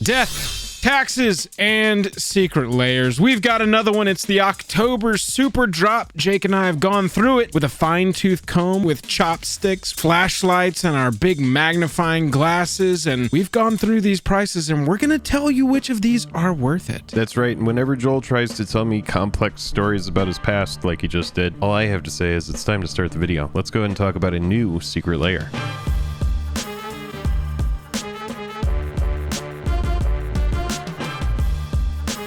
death, taxes, and secret layers. We've got another one. It's the October Super Drop. Jake and I have gone through it with a fine-tooth comb, with chopsticks, flashlights, and our big magnifying glasses, and we've gone through these prices, and we're gonna tell you which of these are worth it. That's right, and whenever Joel tries to tell me complex stories about his past like he just did, all I have to say is it's time to start the video. Let's go ahead and talk about a new secret layer.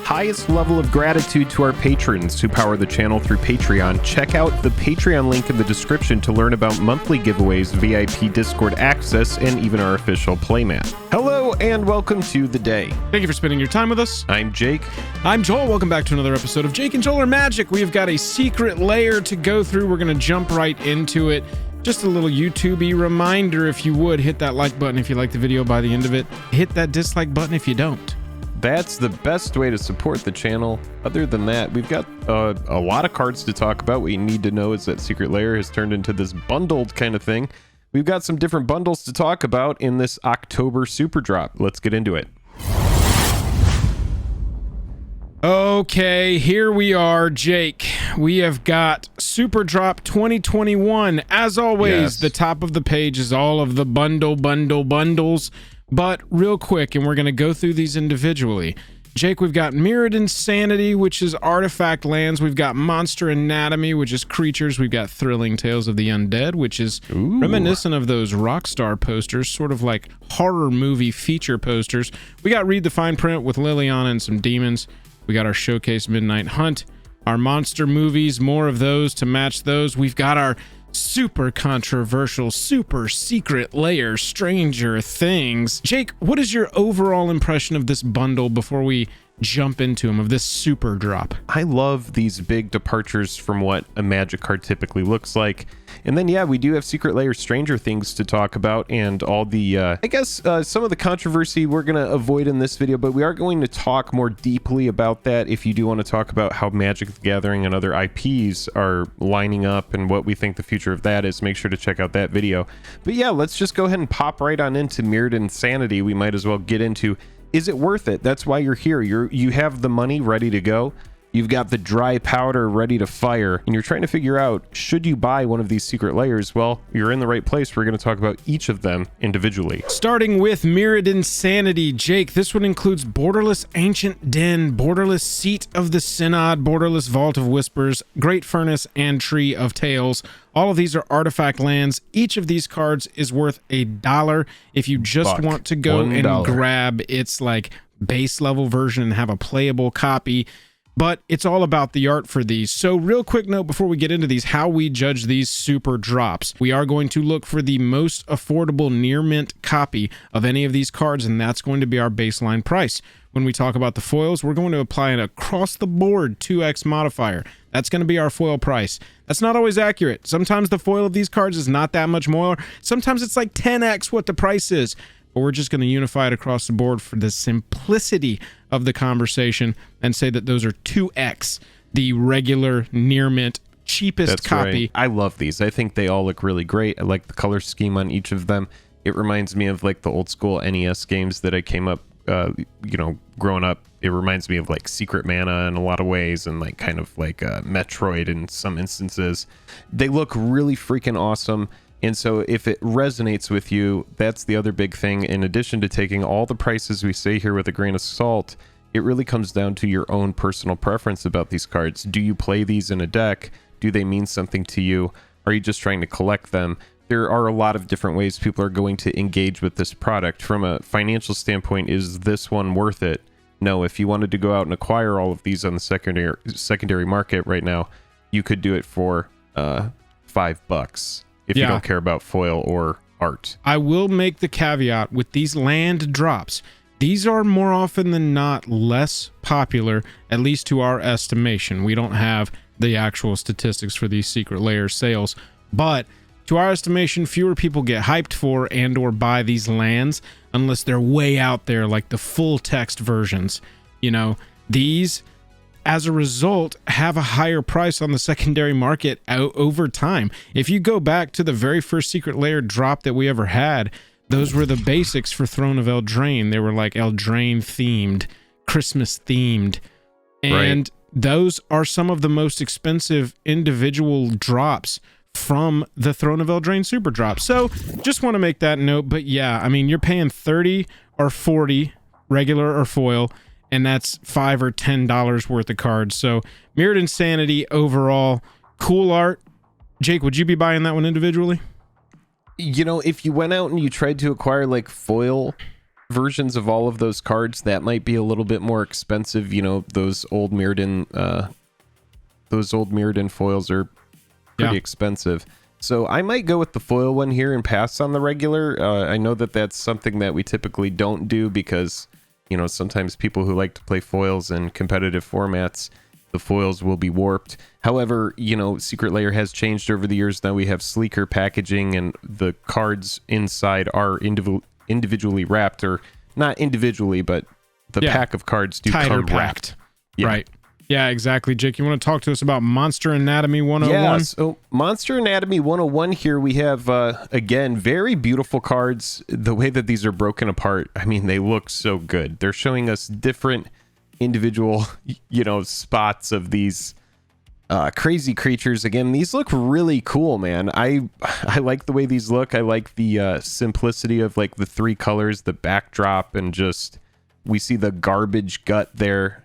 Highest level of gratitude to our patrons who power the channel through Patreon. Check out the Patreon link in the description to learn about monthly giveaways, VIP Discord access, and even our official playmat. Hello and welcome to The Day. Thank you for spending your time with us. I'm Jake. I'm Joel. Welcome back to another episode of Jake and Joel Are Magic. We've got a secret layer to go through. We're going to jump right into it. Just a little YouTube-y reminder, if you would, hit that like button if you like the video by the end of it. Hit that dislike button if you don't. That's the best way to support the channel. Other than that, we've got a lot of cards to talk about. What you need to know is that Secret Layer has turned into this bundled kind of thing. We've got some different bundles to talk about in this October Super Drop. Let's get into it. Okay, here we are, Jake. We have got Super Drop 2021. As always, Yes. The top of the page is all of the bundles. But real quick, and we're going to go through these individually. Jake, we've got Mirrored Insanity, which is artifact lands. We've got Monster Anatomy, which is creatures. We've got Thrilling Tales of the Undead, which is reminiscent of those Rockstar posters, sort of like horror movie feature posters. We got Read the Fine Print with Liliana and some demons. We got our Showcase Midnight Hunt, our monster movies, more of those to match those. We've got our super controversial, super secret layer, Stranger Things. Jake, what is your overall impression of this bundle before we jump into them, of this Super Drop? I love these big departures from what a Magic card typically looks like. And then, yeah, we do have Secret Layer Stranger Things to talk about, and all the, I guess, some of the controversy we're going to avoid in this video, but we are going to talk more deeply about that if you do want to talk about how Magic the Gathering and other IPs are lining up and what we think the future of that is. Make sure to check out that video. But yeah, let's just go ahead and pop right on into Mirrored Insanity. We might as well get into, is it worth it? That's why you're here. You have the money ready to go. You've got the dry powder ready to fire, and you're trying to figure out, should you buy one of these secret layers? Well, you're in the right place. We're going to talk about each of them individually. Starting with Mirrored Insanity, Jake, this one includes Borderless Ancient Den, Borderless Seat of the Synod, Borderless Vault of Whispers, Great Furnace, and Tree of Tales. All of these are artifact lands. Each of these cards is worth $1. If you just want to go and grab its like base level version and have a playable copy, but it's all about the art for these. So real quick note before we get into these, how we judge these super drops. We are going to look for the most affordable near mint copy of any of these cards, and that's going to be our baseline price. When we talk about the foils, we're going to apply an across the board 2x modifier. That's going to be our foil price. That's not always accurate. Sometimes the foil of these cards is not that much more. Sometimes it's like 10x what the price is. But we're just going to unify it across the board for the simplicity of the conversation and say that those are 2x the regular near mint cheapest copy. Right. I love these. I think they all look really great. I like the color scheme on each of them. It reminds me of like the old school NES games that I came up, growing up. It reminds me of like Secret Mana in a lot of ways, and like kind of like Metroid in some instances. They look really freaking awesome. And so if it resonates with you, that's the other big thing. In addition to taking all the prices we say here with a grain of salt, it really comes down to your own personal preference about these cards. Do you play these in a deck? Do they mean something to you? Are you just trying to collect them? There are a lot of different ways people are going to engage with this product. From a financial standpoint, is this one worth it? No. If you wanted to go out and acquire all of these on the secondary market right now, you could do it for $5. If you don't care about foil or art. I will make the caveat with these land drops. These are more often than not less popular, at least to our estimation. We don't have the actual statistics for these secret layer sales, but to our estimation, fewer people get hyped for and or buy these lands unless they're way out there, like the full text versions. You know, these, as a result, have a higher price on the secondary market over time. If you go back to the very first secret layer drop that we ever had, those were the basics for Throne of Eldraine. They were like Eldraine themed, Christmas themed. And those are some of the most expensive individual drops from the Throne of Eldraine Superdrop. So just want to make that note. But yeah, I mean, you're paying 30 or 40 regular or foil, and that's $5 or $10 worth of cards. So Mirrored Insanity overall, cool art. Jake, would you be buying that one individually? You know, if you went out and you tried to acquire like foil versions of all of those cards, that might be a little bit more expensive. You know, those old Mirrodin foils are pretty expensive. So I might go with the foil one here and pass on the regular. I know that that's something that we typically don't do because, you know, sometimes people who like to play foils in competitive formats, the foils will be warped. However, you know, Secret Lair has changed over the years. Now we have sleeker packaging and the cards inside are individually wrapped, or not individually, but the pack of cards do tighter come wrapped. Right. Yeah, exactly. Jake, you want to talk to us about Monster Anatomy 101? Yeah, so Monster Anatomy 101 here, we have, again, very beautiful cards. The way that these are broken apart, I mean, they look so good. They're showing us different individual, you know, spots of these crazy creatures. Again, these look really cool, man. I like the way these look. I like the simplicity of like the three colors, the backdrop, and just we see the garbage gut there.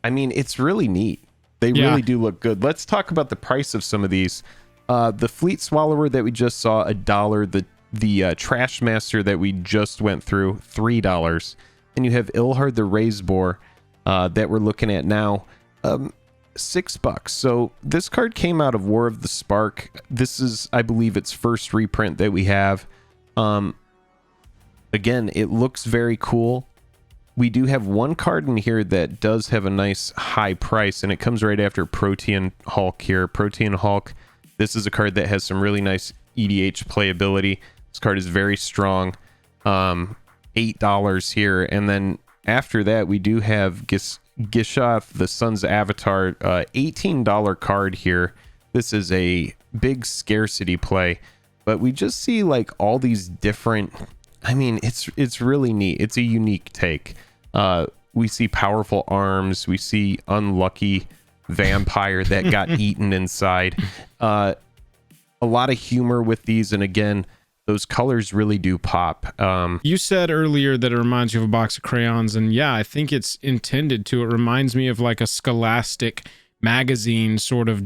I mean, it's really neat. They really do look good. Let's talk about the price of some of these. The Fleet Swallower that we just saw, $1. The Trash Master that we just went through, $3. And you have Ilhard the Raised Boar that we're looking at now, $6. So this card came out of War of the Spark. This is, I believe, its first reprint that we have. Again, it looks very cool. We do have one card in here that does have a nice high price, and it comes right after Protean Hulk here. Protean Hulk, this is a card that has some really nice EDH playability. This card is very strong. $8 here. And then after that, we do have Gishath, the Sun's Avatar, $18 card here. This is a big scarcity play, but we just see like all these different... I mean, it's really neat. It's a unique take. We see powerful arms. We see unlucky vampire that got eaten inside. A lot of humor with these. And again, those colors really do pop. You said earlier that it reminds you of a box of crayons. And yeah, I think it's intended to. It reminds me of like a Scholastic magazine sort of,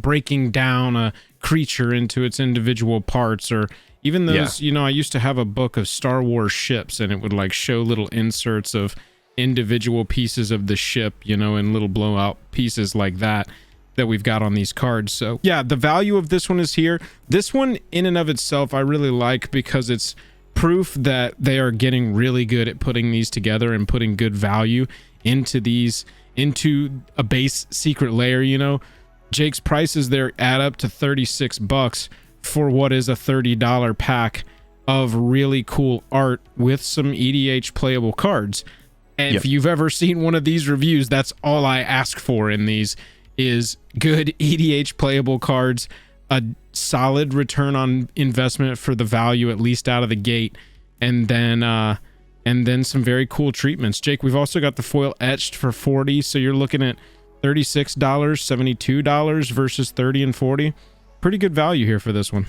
breaking down a creature into its individual parts, or even those, I used to have a book of Star Wars ships, and it would like show little inserts of individual pieces of the ship, and little blowout pieces like that we've got on these cards. So yeah, the value of this one is here. This one in and of itself, I really like because it's proof that they are getting really good at putting these together and putting good value into a base Secret Lair. Jake's prices there add up to $36 for what is a $30 pack of really cool art with some EDH playable cards. And if you've ever seen one of these reviews, that's all I ask for in these is good EDH playable cards, a solid return on investment for the value, at least out of the gate, and then some very cool treatments. Jake, we've also got the foil etched for $40, so you're looking at $36, $72 versus $30 and $40. Pretty good value here for this one.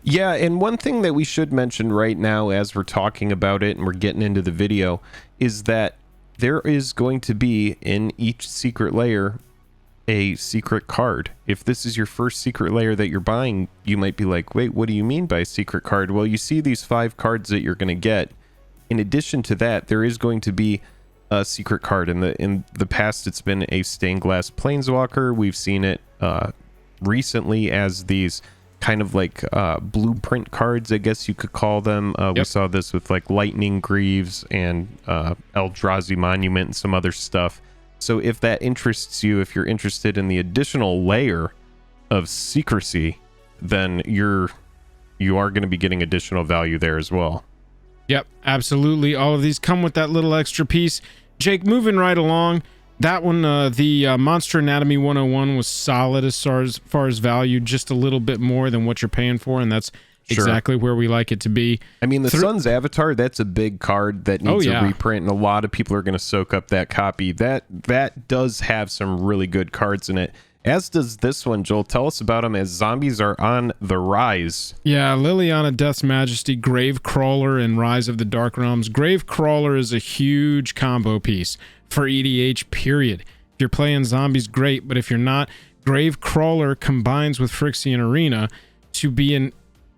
Yeah, and one thing that we should mention right now as we're talking about it and we're getting into the video is that there is going to be in each Secret Lair a secret card. If this is your first Secret Lair that you're buying, you might be like, wait, what do you mean by secret card? Well, you see these 5 cards that you're going to get. In addition to that, there is going to be a secret card. In the past, it's been a stained glass planeswalker. We've seen it recently as these kind of like blueprint cards, I guess you could call them. We saw this with like Lightning Greaves and Eldrazi Monument and some other stuff. So if that interests you, if you're interested in the additional layer of secrecy, then you are going to be getting additional value there as well. Yep, absolutely. All of these come with that little extra piece. Jake, moving right along, that one, the Monster Anatomy 101 was solid as far as value, just a little bit more than what you're paying for, and that's exactly where we like it to be. I mean, the Sun's Avatar, that's a big card that needs a reprint, and a lot of people are going to soak up that copy. That does have some really good cards in it, as does this one. Joel, tell us about them, as zombies are on the rise. Yeah, Liliana Death's Majesty, Gravecrawler, and Rise of the Dark Realms. Gravecrawler is a huge combo piece for EDH, period. If you're playing zombies, great, but if you're not, Gravecrawler combines with Phyrexian Arena to be an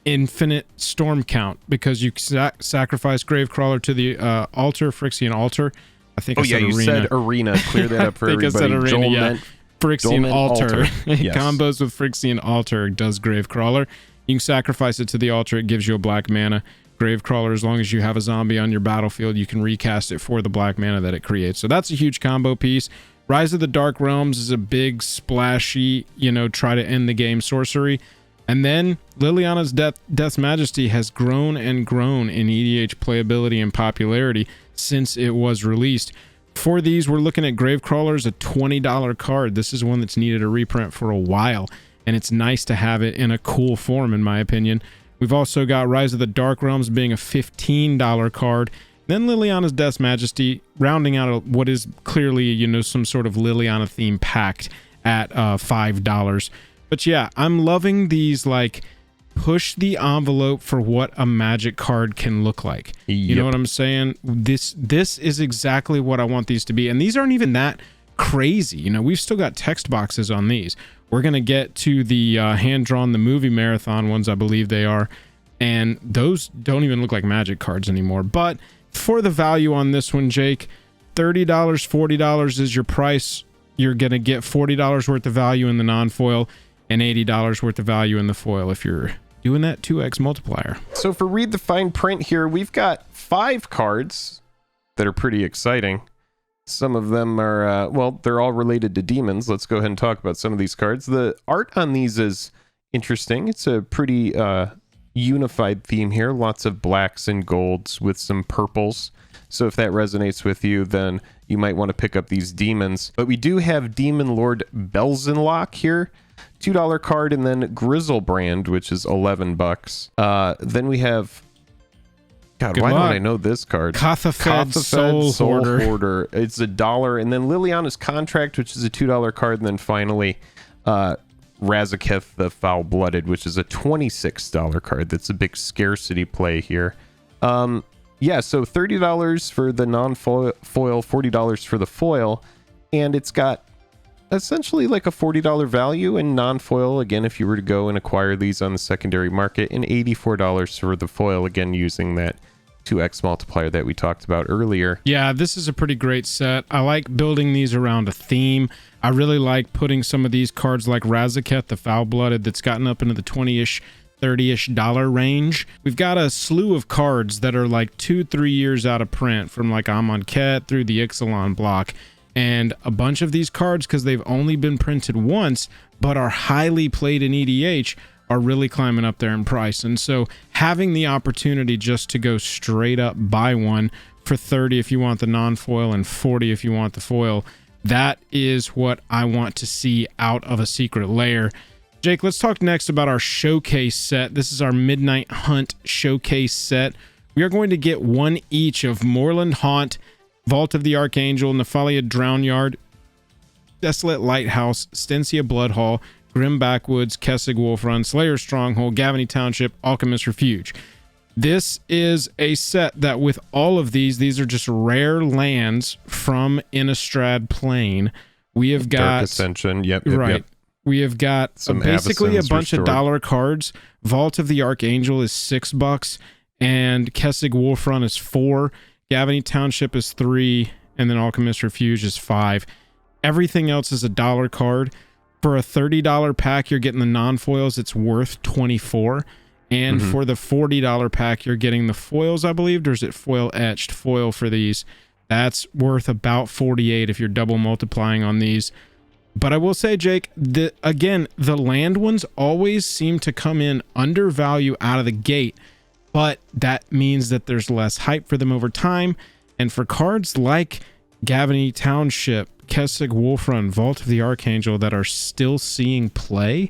infinite storm count, because you sacrifice Gravecrawler to the altar, Phyrexian altar. I think I said you Arena. said Arena. Clear that up for everybody. I said Arena, Joel meant Phyrexian altar. Yes. Combos with Phyrexian altar does Gravecrawler. You can sacrifice it to the altar. It gives you a black mana. Gravecrawler, as long as you have a zombie on your battlefield, you can recast it for the black mana that it creates. So that's a huge combo piece. Rise of the Dark Realms is a big, splashy, try to end the game sorcery. And then Liliana's Death's Majesty has grown and grown in EDH playability and popularity since it was released. For these, we're looking at Gravecrawler as a $20 card. This is one that's needed a reprint for a while, and it's nice to have it in a cool form, in my opinion. We've also got Rise of the Dark Realms being a $15 card. Then Liliana's Death's Majesty, rounding out what is clearly, some sort of Liliana theme packed at $5. But yeah, I'm loving these, push the envelope for what a Magic card can look like. You know what I'm saying? This is exactly what I want these to be. And these aren't even that crazy. We've still got text boxes on these. We're going to get to the hand-drawn, the movie marathon ones, I believe they are. And those don't even look like Magic cards anymore. But for the value on this one, Jake, $30, $40 is your price. You're going to get $40 worth of value in the non-foil and $80 worth of value in the foil if you're doing that 2x multiplier. So for Read the Fine Print here, we've got 5 cards that are pretty exciting. Some of them are, they're all related to demons. Let's go ahead and talk about some of these cards. The art on these is interesting. It's a pretty unified theme here. Lots of blacks and golds with some purples. So if that resonates with you, then you might want to pick up these demons. But we do have Demon Lord Belzenlock here. $2 card, and then Grizzlebrand, which is $11. Then we have, God, why don't I know this card? Kothafed Soul Hoarder. It's $1, and then Liliana's Contract, which is a $2 card, and then finally Razaketh the Foul-Blooded, which is a $26 card. That's a big scarcity play here. Yeah, so $30 for the non-foil, $40 for the foil, and it's got essentially like a $40 value in non-foil, again, if you were to go and acquire these on the secondary market, and $84 for the foil, again, using that 2x multiplier that we talked about earlier. Yeah, this is a pretty great set. I like building these around a theme. I really like putting some of these cards like Razaketh, the Foul-Blooded, that's gotten up into the 20-ish, $30-ish range. We've got a slew of cards that are like 2-3 years out of print, from like Amonkhet through the Ixalan block. And a bunch of these cards, because they've only been printed once, but are highly played in EDH, are really climbing up there in price. And so having the opportunity just to go straight up buy one for 30 if you want the non-foil and 40 if you want the foil, that is what I want to see out of a Secret Lair. Jake, let's talk next about our showcase set. This is our Midnight Hunt showcase set. We are going to get one each of Moorland Haunt, Vault of the Archangel, Nephalia Drownyard, Desolate Lighthouse, Stencia Bloodhall, Grim Backwoods, Kessig Wolfrun, Slayer Stronghold, Gavany Township, Alchemist Refuge. This is a set that with all of these are just rare lands from Innistrad Plain. We have got Dark Ascension, yep. We have got basically a bunch of dollar cards. Vault of the Archangel is $6, and Kessig Wolfrun is $4. Gavany Township is $3, and then Alchemist Refuge is $5. Everything else is a dollar card. For a $30 pack, you're getting the non-foils. It's worth $24. And for the $40 pack, you're getting the foils, I believe. Or is it foil etched? Foil for these. That's worth about $48 if you're double multiplying on these. But I will say, Jake, again, the land ones always seem to come in under value out of the gate. But that means that there's less hype for them over time. And for cards like Gavany Township, Kessig Wolfrun, Vault of the Archangel that are still seeing play,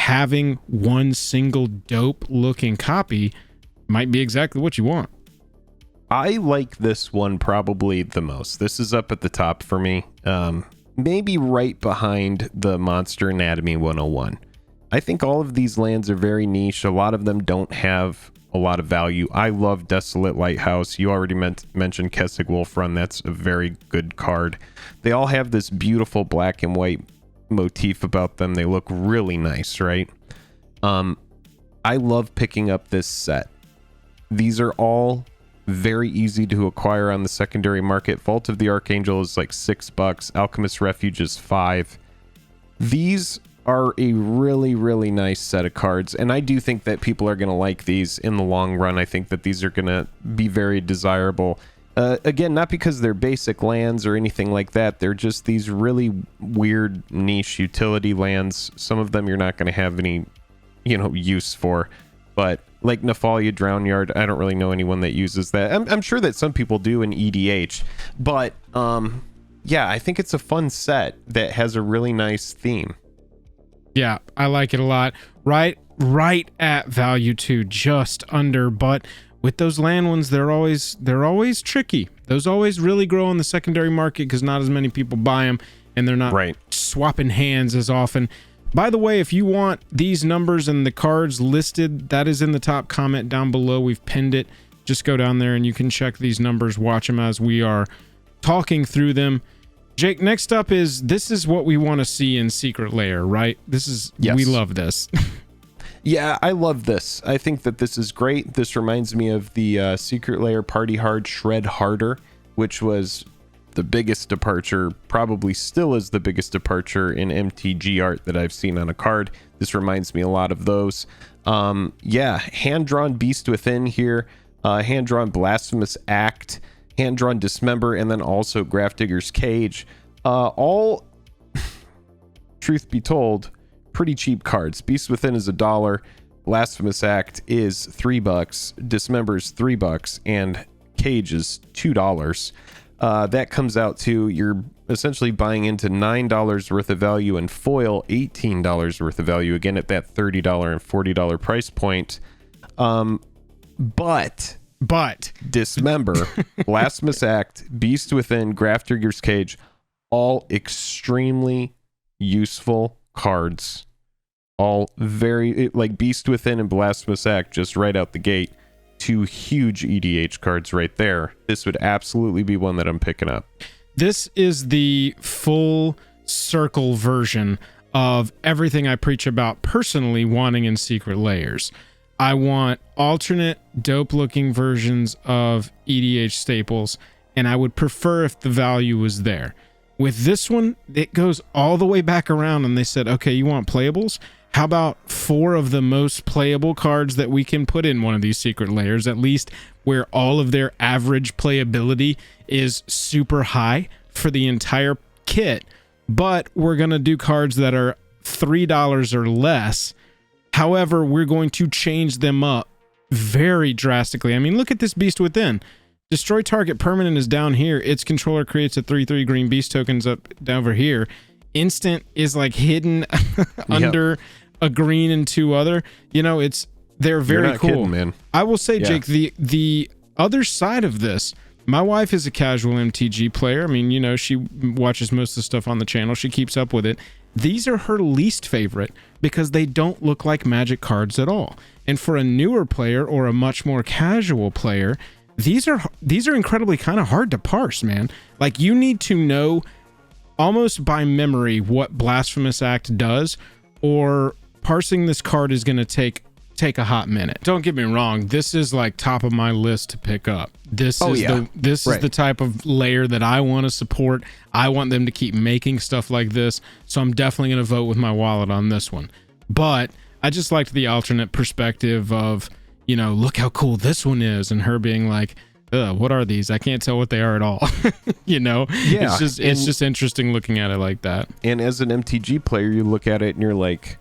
having one single dope looking copy might be exactly what you want. I like this one probably the most. This is up at the top for me. Maybe right behind the Monster Anatomy 101. I think all of these lands are very niche. A lot of them don't have a lot of value. I love Desolate Lighthouse. You already mentioned Kessig Wolf Run. That's a very good card. They all have this beautiful black and white motif about them. They look really nice, right? I love picking up this set. These are all very easy to acquire on the secondary market. Vault of the Archangel is like $6. Alchemist Refuge is $5. These are a really, really nice set of cards, and I do think that people are going to like these in the long run. I think that these are going to be very desirable. Again, not because they're basic lands or anything like that. They're just these really weird niche utility lands. Some of them you're not going to have any, use for, but like Nephalia Drownyard, I don't really know anyone that uses that. I'm sure that some people do in EDH, but yeah, I think it's a fun set that has a really nice theme. Yeah, I like it a lot. Right at value too, just under, but with those land ones, they're always tricky. Those always really grow on the secondary market because not as many people buy them, and they're not swapping hands as often. By the way, if you want these numbers and the cards listed, that is in the top comment down below. We've pinned it. Just go down there and you can check these numbers, watch them as we are talking through them. Jake, next up this is what we want to see in Secret Lair, right? Yes. We love this. Yeah, I love this. I think that this is great. This reminds me of the Secret Lair Party Hard Shred Harder, which was the biggest departure, probably still is the biggest departure in MTG art that I've seen on a card. This reminds me a lot of those. Yeah, hand-drawn Beast Within here, hand-drawn Blasphemous Act, hand-drawn Dismember, and then also Grafdigger's Cage. All, truth be told, pretty cheap cards. Beast Within is $1, Blasphemous Act is $3, Dismember is $3, and Cage is $2. That comes out to you're essentially buying into $9 worth of value and foil $18 worth of value, again at that $30 and $40 price point. But Dismember, Blasphemous Act, Beast Within, Grafdigger's Cage, all extremely useful cards. All very, like Beast Within and Blasphemous Act just right out the gate. Two huge EDH cards right there. This would absolutely be one that I'm picking up. This is the full circle version of everything I preach about personally wanting in Secret Lairs. I want alternate dope looking versions of EDH staples, and I would prefer if the value was there. With this one, it goes all the way back around, and they said, okay, you want playables? How about 4 of the most playable cards that we can put in one of these Secret Lairs, at least where all of their average playability is super high for the entire kit, but we're going to do cards that are $3 or less. However, we're going to change them up very drastically. I mean, look at this Beast Within. Destroy target permanent is down here. Its controller creates a 3/3 green beast tokens up over here. Instant is like hidden under a green and 2 other. They're very You're not cool. Kidding, man. I will say, Jake, the other side of this, my wife is a casual MTG player. I mean, she watches most of the stuff on the channel. She keeps up with it. These are her least favorite because they don't look like Magic cards at all. And for a newer player or a much more casual player, these are incredibly kind of hard to parse, man. Like, you need to know almost by memory what Blasphemous Act does, or parsing this card is going to take a hot minute. Don't get me wrong, this is like top of my list to pick up. This is the type of layer that I want to support. I want them to keep making stuff like this, so I'm definitely going to vote with my wallet on this one. But I just liked the alternate perspective of, look how cool this one is, and her being like, what are these? I can't tell what they are at all. Yeah, it's just interesting looking at it like that. And as an MTG player, you look at it and you're like,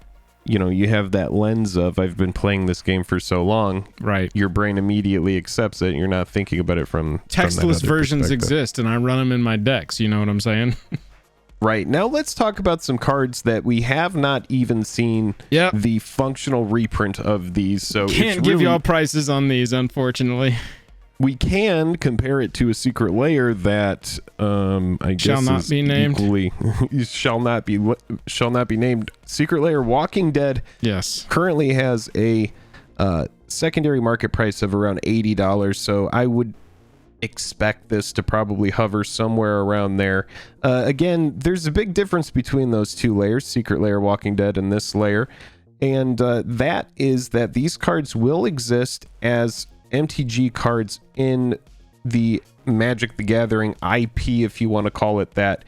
you have that lens of, I've been playing this game for so long. Right. Your brain immediately accepts it. And you're not thinking about it from textless that versions perspective. exist, and I run them in my decks. You know what I'm saying? Right. Now let's talk about some cards that we have not even seen the functional reprint of these. So can't give y'all prices on these, unfortunately. We can compare it to a secret layer that I guess shall not be named. Equally, shall not be named. Secret Layer Walking Dead. Yes. Currently has a secondary market price of around $80. So I would expect this to probably hover somewhere around there. Again, there's a big difference between those two layers, Secret Layer Walking Dead and this layer, and that is that these cards will exist as MTG cards in the Magic the Gathering IP, if you want to call it that.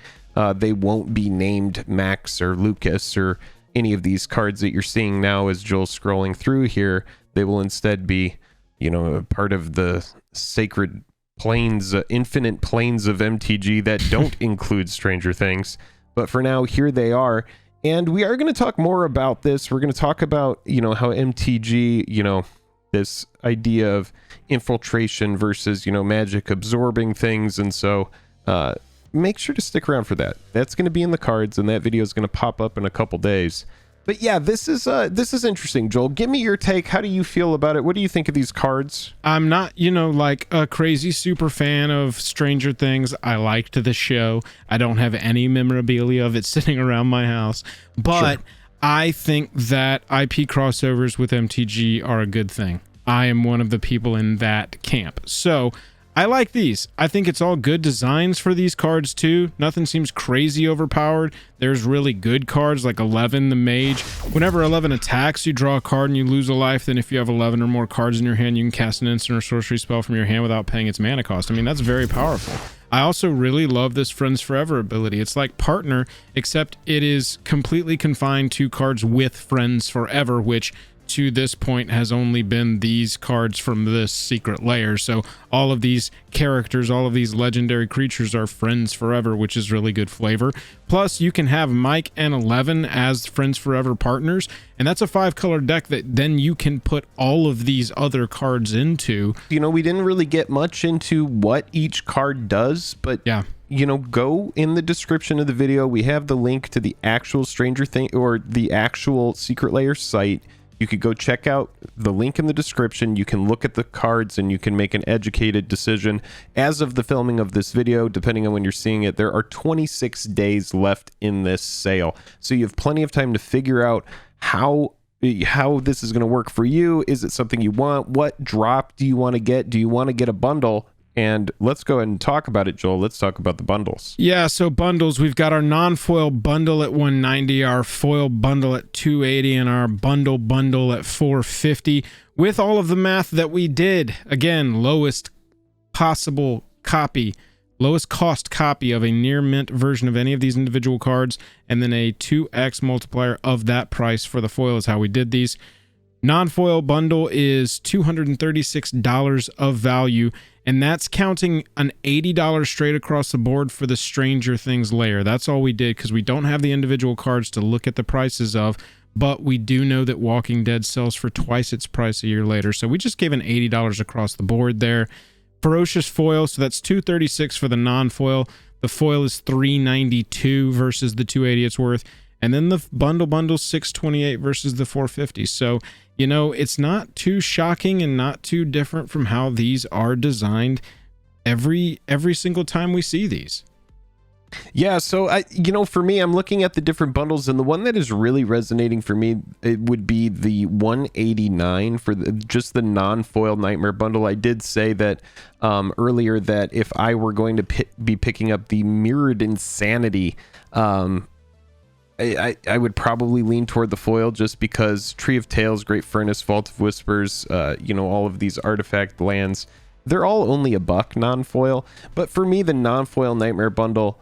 They won't be named Max or Lucas or any of these cards that you're seeing now as Joel's scrolling through here. They will instead be, a part of the sacred planes, infinite planes of MTG that don't include Stranger Things. But for now, here they are. And we are going to talk more about this. We're going to talk about, how MTG, this idea of infiltration versus, Magic absorbing things. And so make sure to stick around for that. That's going to be in the cards, and that video is going to pop up in a couple days. But yeah, this is interesting, Joel. Give me your take. How do you feel about it? What do you think of these cards? I'm not, like a crazy super fan of Stranger Things. I liked the show. I don't have any memorabilia of it sitting around my house. But sure. I think that IP crossovers with MTG are a good thing. I am one of the people in that camp. So I like these. I think it's all good designs for these cards too. Nothing seems crazy overpowered. There's really good cards like 11, the Mage. Whenever 11 attacks, you draw a card and you lose a life. Then if you have 11 or more cards in your hand, you can cast an instant or sorcery spell from your hand without paying its mana cost. I mean, that's very powerful. I also really love this Friends Forever ability. It's like Partner, except it is completely confined to cards with Friends Forever, which to this point has only been these cards from this secret layer. So all of these characters, all of these legendary creatures are Friends Forever, which is really good flavor. Plus you can have Mike and 11 as Friends Forever partners, and that's a 5-color deck that then you can put all of these other cards into. We didn't really get much into what each card does, but yeah, go in the description of the video. We have the link to the actual Stranger Thing or the actual secret layer site. You could go check out the link in the description. You can look at the cards and you can make an educated decision. As of the filming of this video, depending on when you're seeing it, there are 26 days left in this sale. So you have plenty of time to figure out how this is going to work for you. Is it something you want? What drop do you want to get? Do you want to get a bundle? And let's go ahead and talk about it, Joel. Let's talk about the bundles. Yeah, so bundles. We've got our non-foil bundle at $190, our foil bundle at $280, and our bundle at $450. With all of the math that we did, again, lowest possible copy, lowest cost copy of a near mint version of any of these individual cards, and then a 2x multiplier of that price for the foil is how we did these. Non-foil bundle is $236 of value, and that's counting an $80 straight across the board for the Stranger Things layer. That's all we did because we don't have the individual cards to look at the prices of, but we do know that Walking Dead sells for twice its price a year later, so we just gave an $80 across the board there. Ferocious foil, so that's $236 for the non-foil. The foil is $392 versus the $280 it's worth. And then the bundle $628 versus the $450. So, it's not too shocking and not too different from how these are designed every single time we see these. Yeah, so for me, I'm looking at the different bundles, and the one that is really resonating for me, it would be the $189 for just the non-foil Nightmare bundle. I did say that earlier that if I were going to be picking up the Mirrored Insanity, I would probably lean toward the foil just because Tree of Tales, Great Furnace, Vault of Whispers, all of these artifact lands, they're all only $1 non-foil. But for me, the non-foil Nightmare bundle,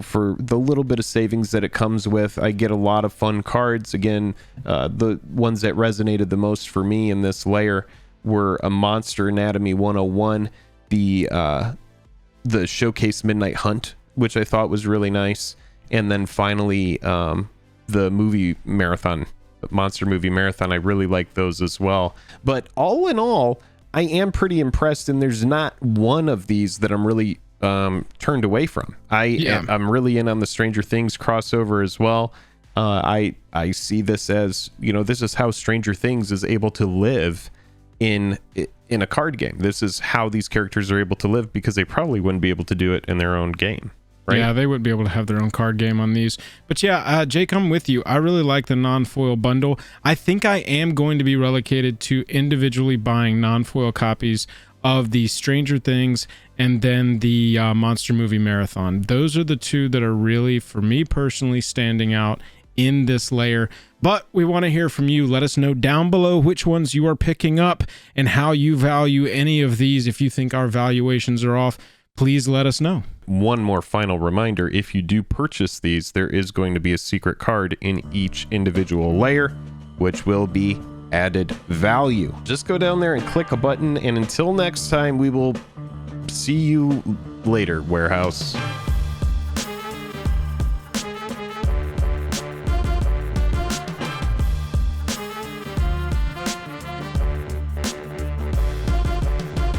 for the little bit of savings that it comes with, I get a lot of fun cards. Again, the ones that resonated the most for me in this layer were a Monster Anatomy 101, the Showcase Midnight Hunt, which I thought was really nice. And then finally, the movie marathon, monster movie marathon. I really like those as well. But all in all, I am pretty impressed. And there's not one of these that I'm really turned away from. I'm really in on the Stranger Things crossover as well. I see this as, this is how Stranger Things is able to live in a card game. This is how these characters are able to live, because they probably wouldn't be able to do it in their own game. Right? Yeah, they wouldn't be able to have their own card game on these. But yeah, Jake, I'm with you. I really like the non-foil bundle. I think I am going to be relegated to individually buying non-foil copies of the Stranger Things and then the Monster Movie Marathon. Those are the two that are really, for me personally, standing out in this layer. But we want to hear from you. Let us know down below which ones you are picking up and how you value any of these. If you think our valuations are off, please let us know. One more final reminder: if you do purchase these, there is going to be a secret card in each individual layer, which will be added value. Just go down there and click a button, and until next time, we will see you later, warehouse.